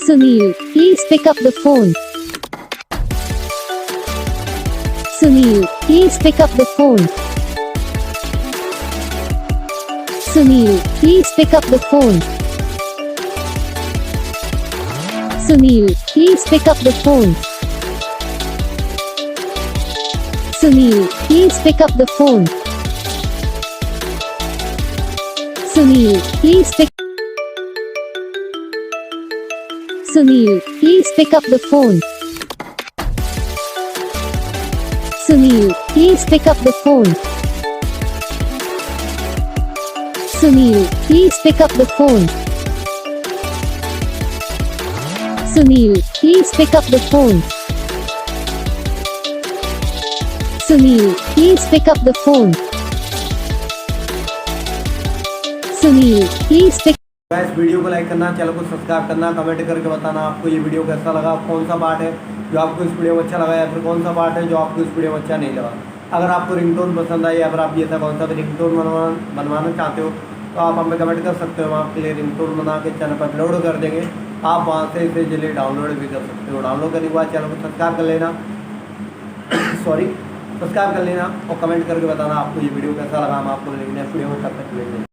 Sunil, please pick up the phone. Sunil, please pick up the phone. Sunil, please pick up the phone. Sunil, please pick up the phone. Sunil, please pick up the phone. Sunil, please pick. Sunil, please pick up the phone. Sunil, please pick up the phone. Sunil, please pick up the phone. Sunil, please pick up the phone. Sunil, please pick up the phone. Sunil, please pick. इस video को like करना, channel को subscribe करना, comment करके बताना आपको ये video कैसा लगा, कौन सा पार्ट है जो आपको इस वीडियो में अच्छा लगा या फिर कौन सा पार्ट है जो आपको इस वीडियो में अच्छा नहीं लगा। अगर आपको रिंगटोन पसंद आई या फिर आप ये ऐसा कौन सा भी रिंगटोन बनवाना चाहते हो तो आप हमें कमेंट कर सकते हो। हम आपके लिए रिंगटोन बना के चैनल पर अपलोड कर देंगे। आप वहाँ से इसे जल्दी डाउनलोड भी कर सकते हो। डाउनलोड करने के बाद चैनल को सब्सक्राइब कर लेना सब्सक्राइब कर लेना और कमेंट करके बताना आपको ये वीडियो कैसा लगा। हम आपको नेक्स्ट वीडियो में तब तक मिलेंगे।